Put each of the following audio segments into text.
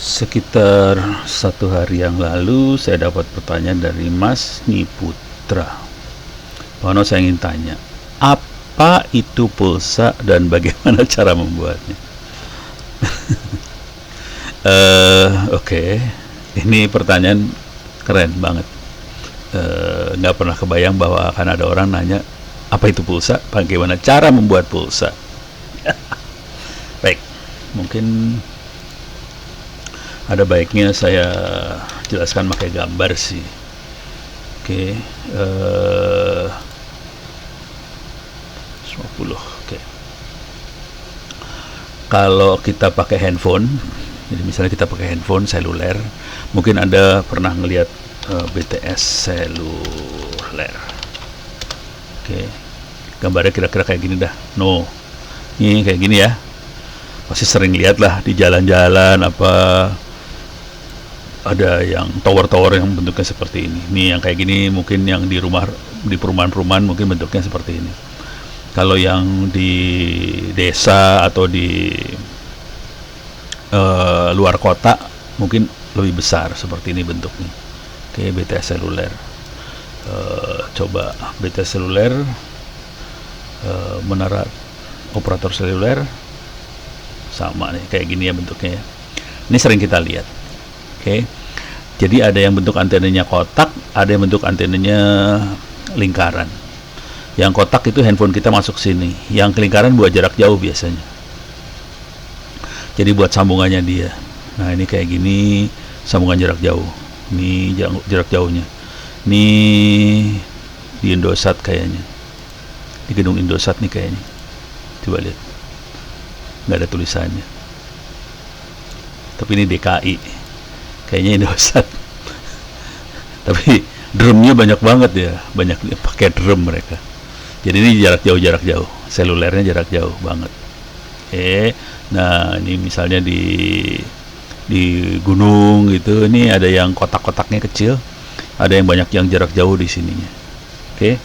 Sekitar 1 hari yang lalu saya dapat pertanyaan dari Mas Niputra. Pak Ono, saya ingin tanya, apa itu pulsa dan bagaimana cara membuatnya? Oke. Ini pertanyaan keren banget. Nggak pernah kebayang bahwa akan ada orang nanya apa itu pulsa, bagaimana cara membuat pulsa. Baik, mungkin ada baiknya saya jelaskan pakai gambar sih. Oke, 50. Oke. Kalau kita pakai handphone, jadi misalnya kita pakai handphone seluler, mungkin Anda pernah ngelihat BTS seluler. Oke, gambarnya kira-kira kayak gini dah. No, ini kayak gini ya. Pasti sering lihat lah di jalan-jalan, apa ada yang tower-tower yang bentuknya seperti ini. Ini yang kayak gini mungkin yang di rumah, di perumahan-perumahan mungkin bentuknya seperti ini. Kalau yang di desa atau di luar kota mungkin lebih besar seperti ini bentuknya. Oke, BTS seluler. Coba BTS seluler, menara operator seluler sama nih, kayak gini ya bentuknya ya. Ini sering kita lihat. Oke. Jadi ada yang bentuk antenanya kotak, ada yang bentuk antenanya lingkaran. Yang kotak itu handphone kita masuk sini, yang lingkaran buat jarak jauh biasanya. Jadi buat sambungannya dia. Nah, ini kayak gini sambungan jarak jauh. Ini jarak jauhnya. Ini di Indosat kayaknya. Di gedung Indosat nih kayaknya. Coba lihat. Nggak ada tulisannya. Tapi ini DKI. Kayaknya Indosat. Tapi drumnya banyak banget ya. Banyak pakai drum mereka. Jadi ini jarak jauh. Selulernya jarak jauh banget. Nah ini misalnya di gunung gitu, ini ada yang kotak-kotaknya kecil, ada yang banyak yang jarak jauh di sininya. Oke.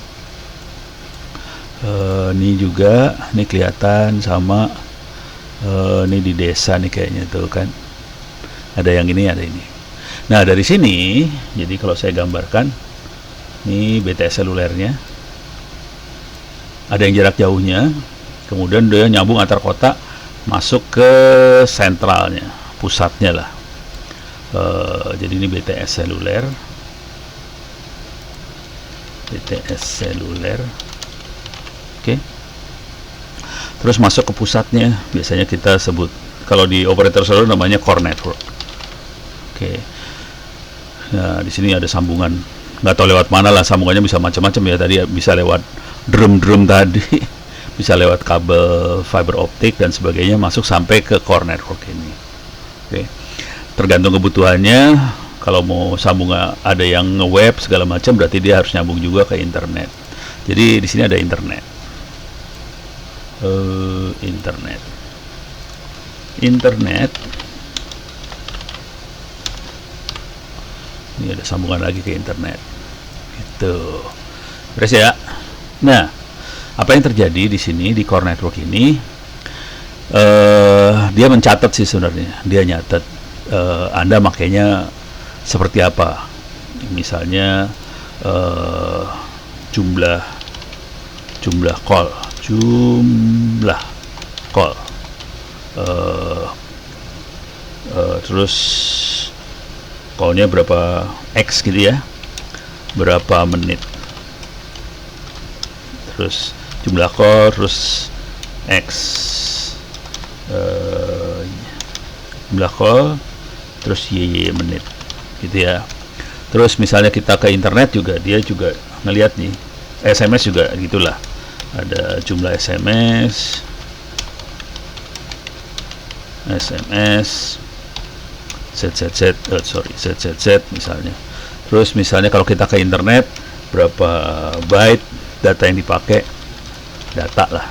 Ini juga, ini kelihatan sama, ini di desa nih kayaknya tuh kan. Ada yang ini, ada ini. Nah dari sini, jadi kalau saya gambarkan, ini BTS selulernya, ada yang jarak jauhnya, kemudian dia nyambung antar kota, masuk ke sentralnya, pusatnya lah. Jadi ini BTS seluler, oke. Terus masuk ke pusatnya, biasanya kita sebut, kalau di operator seluler namanya core network. Oke. Nah di sini ada sambungan, nggak tahu lewat mana lah, sambungannya bisa macam-macam ya. Tadi bisa lewat drum tadi, bisa lewat kabel fiber optik dan sebagainya, masuk sampai ke core network ini. Oke. Tergantung kebutuhannya. Kalau mau sambung ada yang nge-web segala macam, berarti dia harus nyambung juga ke internet. Jadi di sini ada internet. Internet. Ini ada sambungan lagi ke internet. Gitu. Beres ya. Nah, apa yang terjadi di sini di core network ini? Dia mencatat sih sebenarnya. Dia nyatat Anda makainya seperti apa. Misalnya jumlah call, terus callnya berapa X gitu ya, berapa menit, terus jumlah call, terus X, jumlah call, terus Y menit gitu ya. Terus misalnya kita ke internet juga, dia juga ngelihat nih, SMS juga gitulah, ada jumlah SMS Z misalnya. Terus misalnya kalau kita ke internet, berapa byte data yang dipakai, data lah,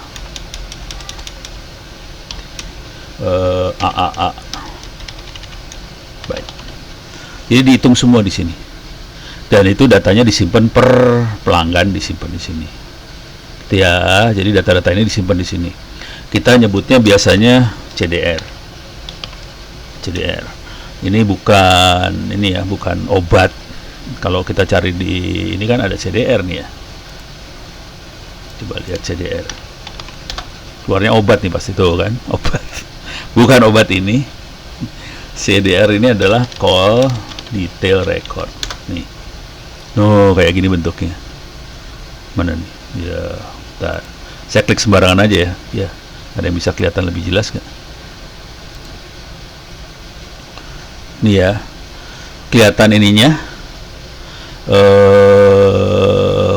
AAA byte. Jadi dihitung semua di sini. Dan itu datanya disimpan per pelanggan, disimpan di sini. Ya, jadi data-data ini disimpan di sini. Kita nyebutnya biasanya CDR. Ini bukan ini ya, bukan obat. Kalau kita cari di ini kan ada CDR nih ya. Coba lihat CDR. Keluarnya obat nih pasti tuh kan, obat. Bukan obat ini. CDR ini adalah call detail record. Nih. Oh, kayak gini bentuknya. Mana nih? Ya, bentar. Saya klik sembarangan aja ya. Ya, ada yang bisa kelihatan lebih jelas nggak? Nih ya, kelihatan ininya.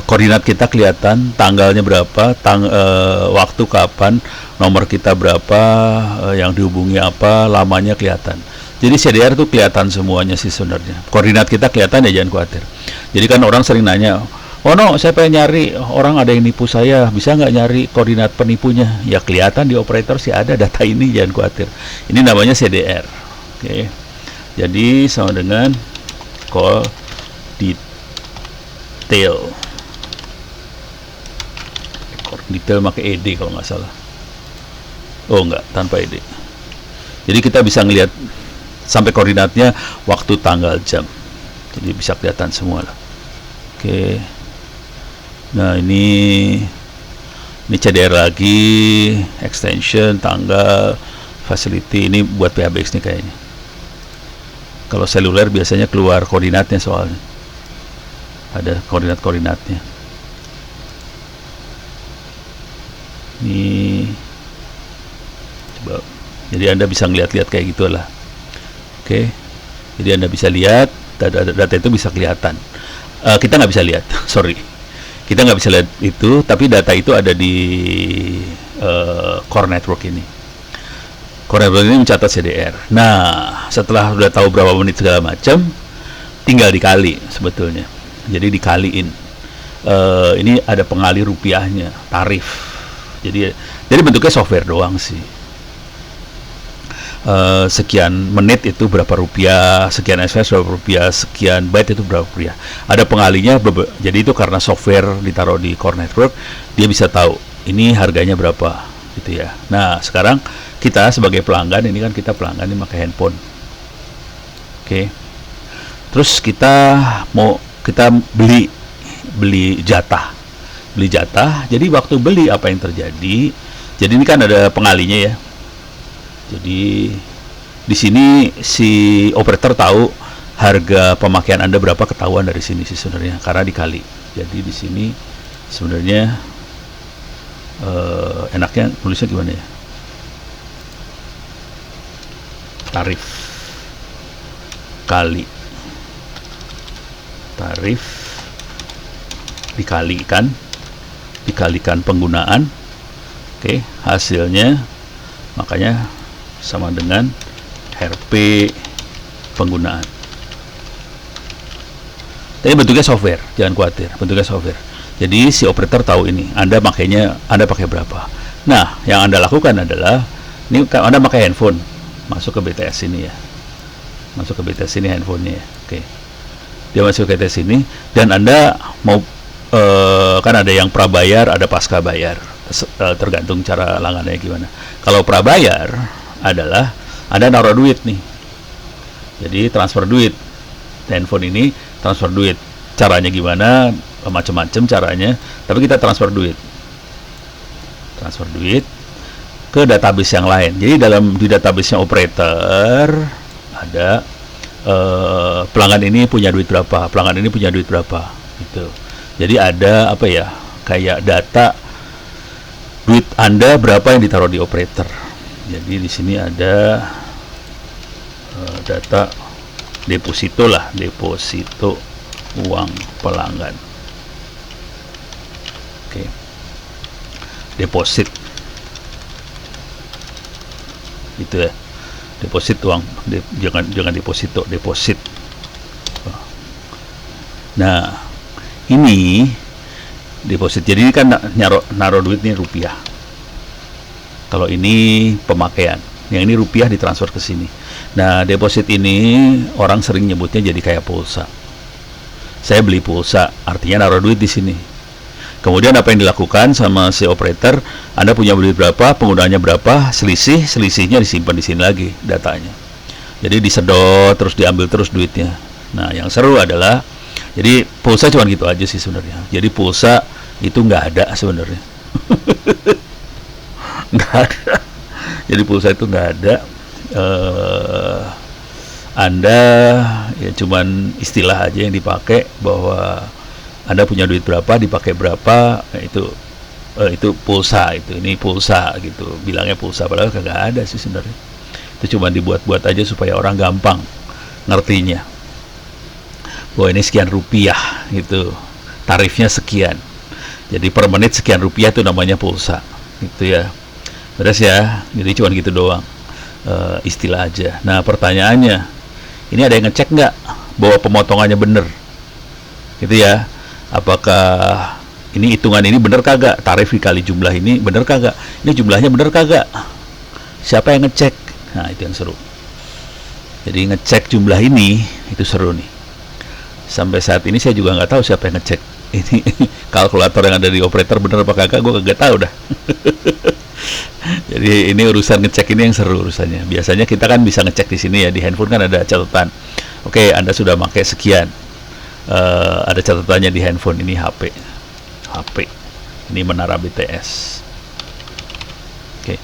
Koordinat kita kelihatan, tanggalnya berapa, waktu kapan, nomor kita berapa, yang dihubungi apa, lamanya kelihatan. Jadi CDR tuh kelihatan semuanya sih sebenarnya. Koordinat kita kelihatan ya, jangan khawatir. Jadi kan orang sering nanya, oh no, saya pengen nyari, orang ada yang nipu saya, bisa nggak nyari koordinat penipunya? Ya kelihatan di operator sih ada data ini, jangan khawatir. Ini namanya CDR. Oke. Jadi sama dengan call detail. Detail pakai ED kalau nggak salah. Oh enggak, tanpa ED. Jadi kita bisa ngelihat sampai koordinatnya, waktu, tanggal, jam. Jadi bisa kelihatan semua lah. Oke. Nah ini CDR lagi, extension, tanggal, facility. Ini buat PHBX nih kayaknya. Kalau seluler biasanya keluar koordinatnya soalnya. Ada koordinat-koordinatnya. Ini coba, jadi Anda bisa ngeliat-lihat kayak gitulah. Oke, jadi Anda bisa lihat data itu bisa kelihatan. Kita nggak bisa lihat, sorry, kita nggak bisa lihat itu, tapi data itu ada di core network ini. Core network ini mencatat CDR. Nah, setelah udah tahu berapa menit segala macam, tinggal dikali sebetulnya. Jadi dikaliin. Ini ada pengali rupiahnya, tarif. Jadi bentuknya software doang sih. Sekian menit itu berapa rupiah, sekian SMS berapa rupiah, sekian byte itu berapa rupiah. Ada pengalinya, jadi itu karena software ditaruh di core network, dia bisa tahu ini harganya berapa gitu ya. Nah sekarang kita sebagai pelanggan, ini kan kita pelanggan ini pakai handphone. Oke. Terus kita beli jatah. Jadi waktu beli apa yang terjadi? Jadi ini kan ada pengalinya ya. Jadi di sini si operator tahu harga pemakaian Anda berapa, ketahuan dari sini sih sebenarnya karena dikali. Jadi di sini sebenarnya enaknya tulisnya gimana ya? Tarif kali tarif dikalikan penggunaan. Oke, hasilnya makanya sama dengan RP penggunaan. Tapi bentuknya software, jangan khawatir, bentuknya software. Jadi si operator tahu ini, Anda pakai berapa. Nah, yang Anda lakukan adalah ini Anda pakai handphone, masuk ke BTS ini ya. Masuk ke BTS ini handphonenya ya. Oke. Dia masuk ke BTS ini dan Anda mau kan ada yang prabayar, ada pasca bayar, tergantung cara langganannya gimana. Kalau prabayar adalah Anda naruh duit nih, jadi transfer duit, handphone ini transfer duit. Caranya gimana? Macam-macam caranya, tapi kita transfer duit ke database yang lain. Jadi di database-nya operator ada pelanggan ini punya duit berapa, pelanggan ini punya duit berapa gitu. Jadi ada apa ya, kayak data duit Anda berapa yang ditaruh di operator. Jadi di sini ada data deposito lah, deposito uang pelanggan. Oke. Deposit. Itu ya. Deposit uang, jangan deposito, deposit. Nah, ini deposit. Jadi ini kan naruh duit ini rupiah. Kalau ini pemakaian, yang ini rupiah ditransfer ke sini. Nah, deposit ini orang sering nyebutnya jadi kayak pulsa. Saya beli pulsa, artinya naruh duit di sini. Kemudian apa yang dilakukan sama si operator? Anda punya duit berapa, penggunaannya berapa, selisihnya disimpan di sini lagi datanya. Jadi disedot terus diambil terus duitnya. Nah, yang seru adalah jadi pulsa cuma gitu aja sih sebenarnya. Jadi pulsa itu nggak ada sebenarnya. Nggak ada. Jadi pulsa itu nggak ada. Anda ya cuman istilah aja yang dipakai bahwa Anda punya duit berapa, dipakai berapa, itu pulsa, ini pulsa gitu. Bilangnya pulsa padahal kagak ada sih sebenarnya. Itu cuma dibuat-buat aja supaya orang gampang ngertinya. Bahwa ini sekian rupiah gitu. Tarifnya sekian. Jadi per menit sekian rupiah itu namanya pulsa. Gitu ya. Beres ya. Jadi cuma gitu doang. Istilah aja. Nah, pertanyaannya, ini ada yang ngecek nggak bahwa pemotongannya bener? Gitu ya. Apakah ini hitungan ini bener kagak? Tarif dikali jumlah ini bener kagak? Ini jumlahnya bener kagak? Siapa yang ngecek? Nah, itu yang seru. Jadi ngecek jumlah ini itu seru nih. Sampai saat ini saya juga nggak tahu siapa yang ngecek. Ini kalkulator yang ada di operator bener apa kagak? Gue kagak tahu dah. Jadi ini urusan ngecek ini yang seru urusannya. Biasanya kita kan bisa ngecek di sini ya, di handphone kan ada catatan. Oke, Anda sudah pakai sekian. Ada catatannya di handphone, ini HP. Ini menara BTS. Oke.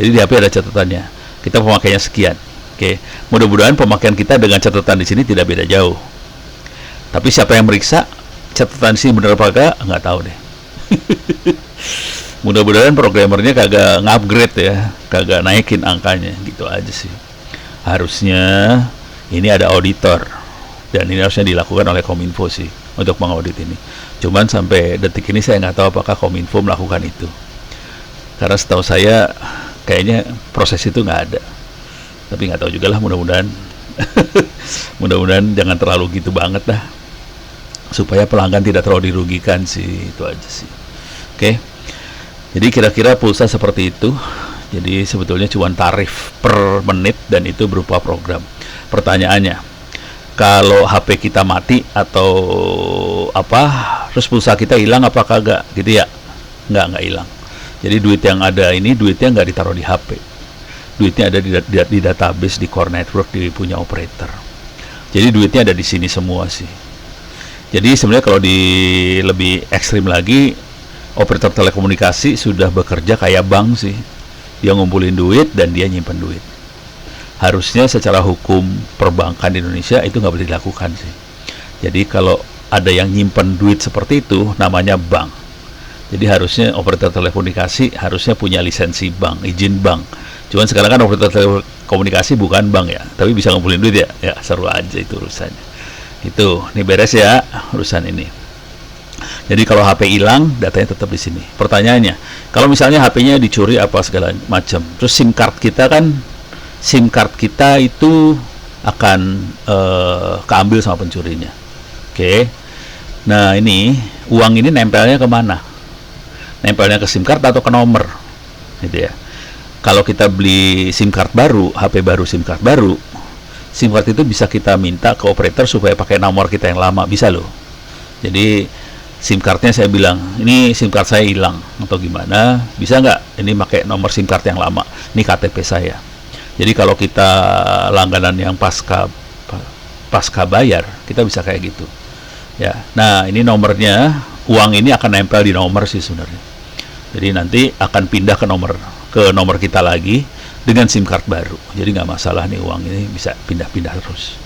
Jadi di HP ada catatannya. Kita pemakaiannya sekian. Oke. Mudah-mudahan pemakaian kita dengan catatan di sini tidak beda jauh. Tapi siapa yang meriksa catatan di sini benar apa enggak? Nggak tahu deh. Mudah-mudahan programmernya kagak ngupgrade ya, kagak naikin angkanya, gitu aja sih. Harusnya ini ada auditor dan ini harusnya dilakukan oleh Kominfo sih untuk mengaudit ini. Cuman sampai detik ini saya nggak tahu apakah Kominfo melakukan itu. Karena setahu saya kayaknya proses itu nggak ada. Tapi nggak tahu juga lah, mudah-mudahan mudah-mudahan jangan terlalu gitu banget dah, supaya pelanggan tidak terlalu dirugikan sih, itu aja sih. Oke. Jadi kira-kira pulsa seperti itu. Jadi sebetulnya cuma tarif per menit dan itu berupa program. Pertanyaannya, kalau HP kita mati atau apa, terus pulsa kita hilang apa kagak gitu ya? Nggak hilang. Jadi duit yang ada ini, duitnya nggak ditaruh di HP. Duitnya ada di database, di core network, di punya operator. Jadi duitnya ada di sini semua sih. Jadi sebenarnya kalau di lebih ekstrim lagi, operator telekomunikasi sudah bekerja kayak bank sih. Dia ngumpulin duit dan dia nyimpen duit. Harusnya secara hukum perbankan di Indonesia itu nggak boleh dilakukan sih. Jadi kalau ada yang nyimpen duit seperti itu, namanya bank. Jadi harusnya operator telekomunikasi harusnya punya lisensi bank, izin bank. Cuman sekarang kan operator telekomunikasi bukan bank ya, tapi bisa ngumpulin duit ya. Ya seru aja itu urusannya. Itu, ini beres ya urusan ini. Jadi kalau HP hilang, datanya tetap di sini. Pertanyaannya, kalau misalnya HP-nya dicuri apa segala macam, terus SIM card kita itu akan keambil sama pencurinya. Oke. Nah ini uang ini nempelnya kemana? Nempelnya ke SIM card atau ke nomor? Gitu ya. Kalau kita beli SIM card baru, HP baru, SIM card baru, SIM card itu bisa kita minta ke operator supaya pakai nomor kita yang lama, bisa loh. Jadi SIM cardnya saya bilang, ini SIM card saya hilang atau gimana, bisa nggak ini pakai nomor SIM card yang lama, ini KTP saya. Jadi kalau kita langganan yang pasca bayar, kita bisa kayak gitu ya. Nah ini nomornya, uang ini akan nempel di nomor sih sebenarnya. Jadi nanti akan pindah ke nomor kita lagi dengan SIM card baru. Jadi nggak masalah nih, uang ini bisa pindah-pindah terus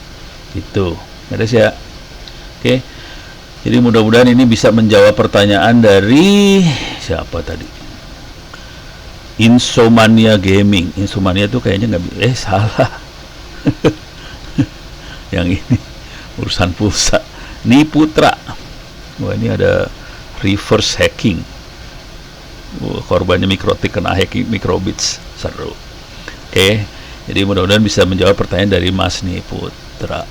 gitu. Ada sih ya. Oke. Jadi mudah-mudahan ini bisa menjawab pertanyaan dari siapa tadi? Insomania Gaming. Insomania tuh kayaknya nggak, salah. Yang ini urusan pulsa. Nih Putra. Wah ini ada reverse hacking. Korbannya Mikrotik kena hacking Microbits. Seru. Oke. Jadi mudah-mudahan bisa menjawab pertanyaan dari Mas Nih Putra.